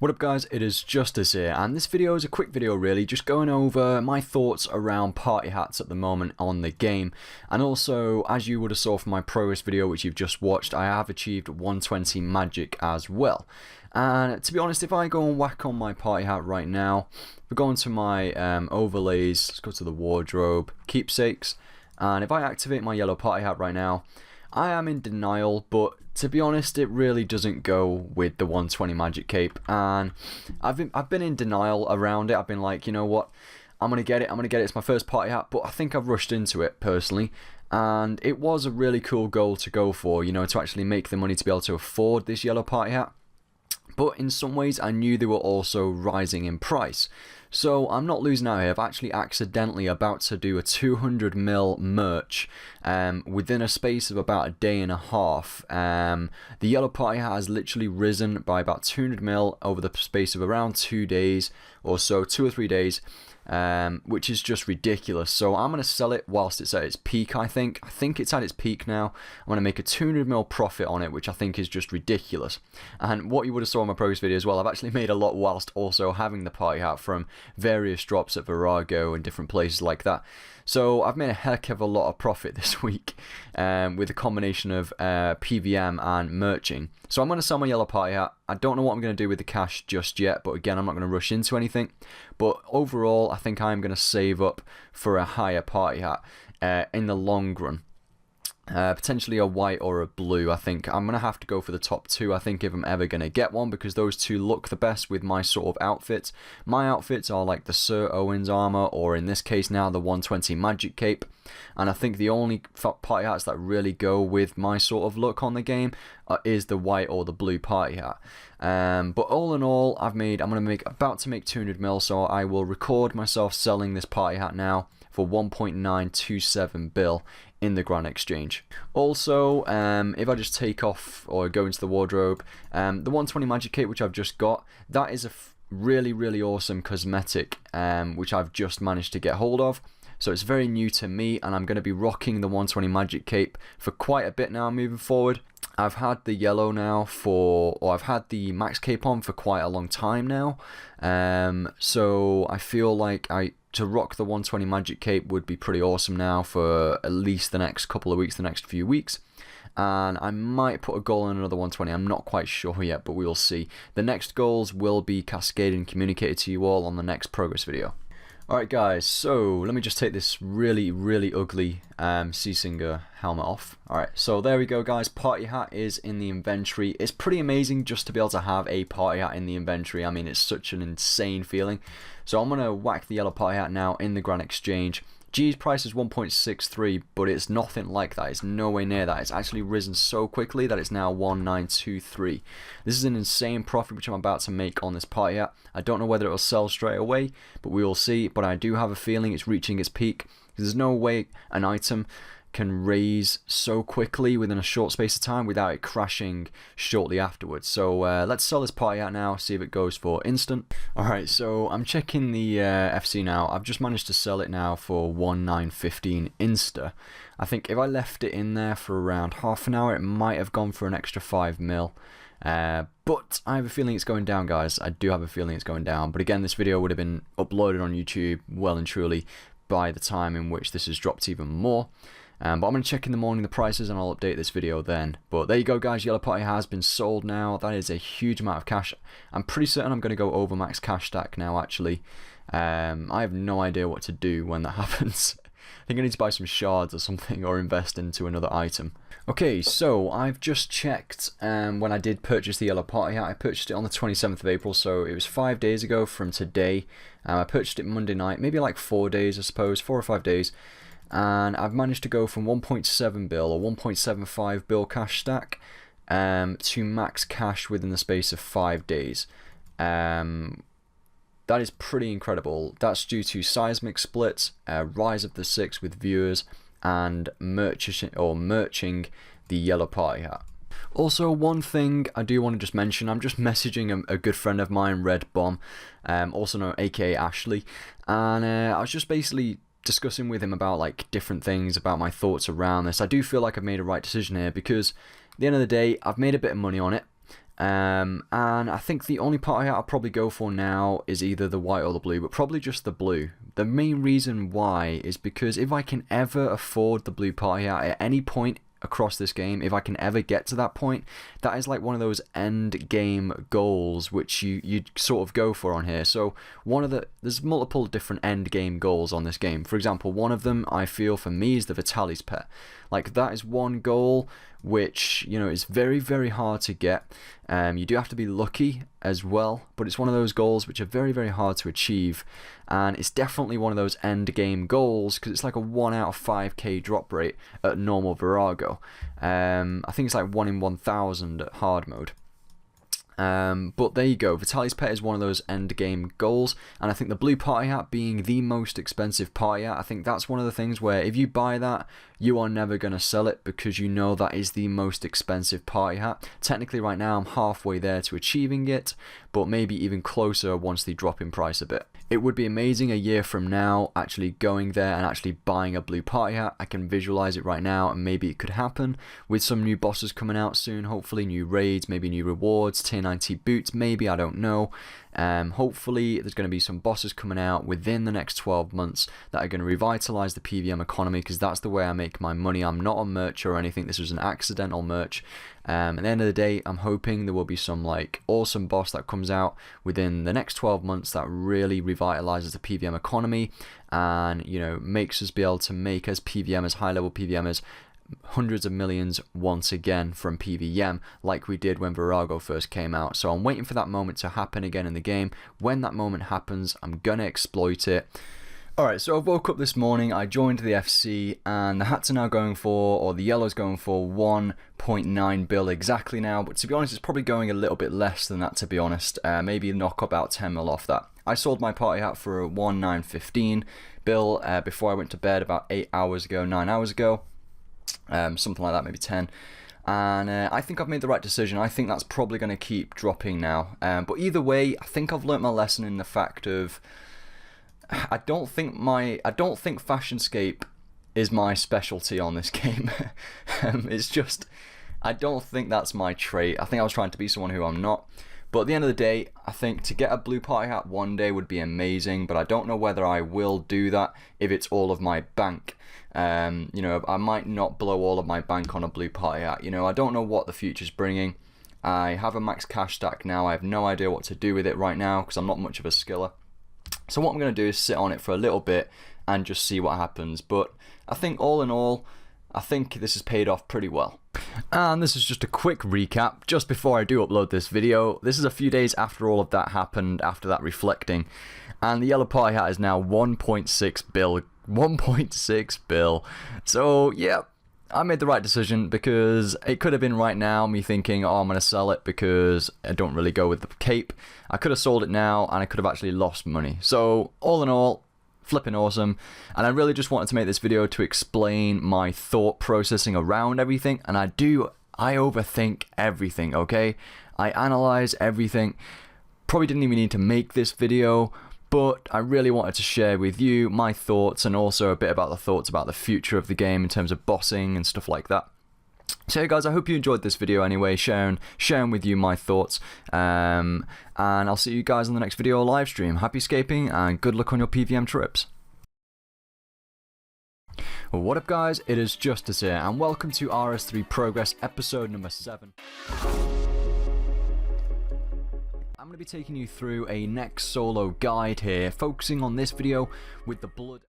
What up guys, it is Justice here, and this video is a quick video really, just going over my thoughts around party hats at the moment on the game. And also, as you would have saw from my progress video which you've just watched, I have achieved 120 magic as well. And to be honest, if I go and whack on my party hat right now, we're going to my overlays, let's go to the wardrobe, keepsakes, and if I activate my yellow party hat right now, I am in denial, but to be honest, it really doesn't go with the 120 magic cape, and I've been in denial around it. I've been like, you know what, I'm gonna get it, it's my first party hat, but I think I've rushed into it personally, and it was a really cool goal to go for, you know, to actually make the money to be able to afford this yellow party hat. But in some ways I knew they were also rising in price. So I'm not losing out here. I've actually accidentally about to do a 200 mil merch within a space of about a day and a half. The yellow party hat has literally risen by about 200 mil over the space of around 2 days or so, 2 or 3 days. Which is just ridiculous. So I'm going to sell it whilst it's at its peak. I think it's at its peak now. I'm going to make a 200 mil profit on it, which I think is just ridiculous. And what you would have saw in my progress video as well, I've actually made a lot whilst also having the party hat from various drops at Virago and different places like that. So I've made a heck of a lot of profit this week with a combination of PVM and merching. So I'm going to sell my yellow party hat. I don't know what I'm going to do with the cash just yet, but again, I'm not going to rush into anything. But overall, I think I'm going to save up for a higher party hat in the long run. Potentially a white or a blue. I think I'm going to have to go for the top two, I think, if I'm ever going to get one, because those two look the best with my sort of outfits. My outfits are like the Sir Owen's armor, or in this case now the 120 magic cape, and I think the only party hats that really go with my sort of look on the game is the white or the blue party hat. But all in all, I'm about to make 200 mil, so I will record myself selling this party hat now for 1.927 bill in the Grand Exchange. Also, if I just take off or go into the wardrobe, the 120 magic cape which I've just got, that is a really awesome cosmetic which I've just managed to get hold of. So it's very new to me, and I'm going to be rocking the 120 magic cape for quite a bit now moving forward. I've had the yellow now I've had the max cape on for quite a long time now. So I feel like to rock the 120 magic cape would be pretty awesome now for at least the next couple of weeks, the next few weeks. And I might put a goal in another 120, I'm not quite sure yet, but we will see. The next goals will be cascaded and communicated to you all on the next progress video. Alright guys, so let me just take this really ugly Sea Singer helmet off. Alright, so there we go guys, party hat is in the inventory. It's pretty amazing just to be able to have a party hat in the inventory. I mean, it's such an insane feeling. So I'm going to whack the yellow party hat now in the Grand Exchange. G's price is 1.63, but it's nothing like that. It's nowhere near that. It's actually risen so quickly that it's now 1923. This is an insane profit which I'm about to make on this party hat. I don't know whether it will sell straight away, but we will see. But I do have a feeling it's reaching its peak. There's no way an item can raise so quickly within a short space of time without it crashing shortly afterwards. So let's sell this party out now, see if it goes for instant. Alright, so I'm checking the FC now. I've just managed to sell it now for 1915 insta. I think if I left it in there for around half an hour, it might have gone for an extra 5 mil. But I have a feeling it's going down, guys. I do have a feeling it's going down. But again, this video would have been uploaded on YouTube well and truly by the time in which this has dropped even more. But I'm going to check in the morning the prices and I'll update this video then. But there you go guys, yellow party has been sold now. That is a huge amount of cash. I'm pretty certain I'm going to go over max cash stack now actually. I have no idea what to do when that happens. I think I need to buy some shards or something, or invest into another item. Okay, so I've just checked when I did purchase the yellow party hat. I purchased it on the 27th of April, so it was 5 days ago from today. I purchased it Monday night, maybe like 4 days I suppose, 4 or 5 days. And I've managed to go from 1.7 bill or 1.75 bill cash stack to max cash within the space of 5 days. That is pretty incredible. That's due to seismic splits, rise of the 6 with viewers, and merching the yellow party hat. Also, one thing I do want to just mention, I'm just messaging a good friend of mine, Red Bomb, also known aka Ashley, and I was just basically discussing with him about like different things, about my thoughts around this. I do feel like I've made a right decision here, because at the end of the day, I've made a bit of money on it. And I think the only party hat I'll probably go for now is either the white or the blue, but probably just the blue. The main reason why is because if I can ever afford the blue party hat at any point across this game, if I can ever get to that point, that is like one of those end game goals which you sort of go for on here. So there's multiple different end game goals on this game. For example, one of them I feel for me is the Vitalis pet. Like, that is one goal which, you know, is very, very hard to get. You do have to be lucky as well, but it's one of those goals which are very, very hard to achieve, and it's definitely one of those end game goals because it's like a 1 out of 5k drop rate at normal Virago. I think it's like 1 in 1000 at hard mode. But there you go, Vitalis pet is one of those end game goals, and I think the blue party hat being the most expensive party hat, I think that's one of the things where if you buy that, you are never going to sell it because you know that is the most expensive party hat. Technically right now I'm halfway there to achieving it, but maybe even closer once they drop in price a bit. It would be amazing a year from now actually going there and actually buying a blue party hat. I can visualize it right now, and maybe it could happen with some new bosses coming out soon, hopefully new raids, maybe new rewards, tier 90 boots, maybe, I don't know. Hopefully there's going to be some bosses coming out within the next 12 months that are going to revitalize the PVM economy, because that's the way I make my money. I'm not a merch or anything, this was an accidental merch. At the end of the day, I'm hoping there will be some like awesome boss that comes out within the next 12 months that really revitalizes the PVM economy and, you know, makes us be able to make as PVMers, high level PVMers, hundreds of millions once again from PVM like we did when Virago first came out. So I'm waiting for that moment to happen again in the game. When that moment happens, I'm gonna exploit it. Alright, so I woke up this morning, I joined the FC, and the hats are now going for, or the yellow's going for 1.9 bill exactly now, but to be honest it's probably going a little bit less than that, to be honest. Maybe knock about 10 mil off that. I sold my party hat for a 1.915 bill before I went to bed about 9 hours ago. Something like that, maybe 10. And I think I've made the right decision. I think that's probably going to keep dropping now. But either way, I think I've learnt my lesson in the fact of I don't think Fashionscape is my specialty on this game. It's just, I don't think that's my trait. I think I was trying to be someone who I'm not. But at the end of the day, I think to get a blue party hat one day would be amazing, but I don't know whether I will do that if it's all of my bank. You know, I might not blow all of my bank on a blue party hat. You know, I don't know what the future's bringing. I have a max cash stack now. I have no idea what to do with it right now because I'm not much of a skiller. So what I'm going to do is sit on it for a little bit and just see what happens. But I think all in all, I think this has paid off pretty well. And this is just a quick recap just before I do upload this video. This is a few days after all of that happened, after that reflecting. And the yellow party hat is now 1.6 bill. 1.6 bill. So yeah, I made the right decision because it could have been right now me thinking, oh, I'm going to sell it because I don't really go with the cape. I could have sold it now and I could have actually lost money. So all in all, flipping awesome. And I really just wanted to make this video to explain my thought processing around everything. And I overthink everything, okay? I analyze everything. Probably didn't even need to make this video, but I really wanted to share with you my thoughts and also a bit about the thoughts about the future of the game in terms of bossing and stuff like that. So yeah, guys, I hope you enjoyed this video anyway, sharing with you my thoughts. And I'll see you guys on the next video or live stream. Happy scaping and good luck on your PVM trips. What up, guys? It is Justice here and welcome to RS3 Progress episode number 7. I'm going to be taking you through a next solo guide here, focusing on this video with the blood.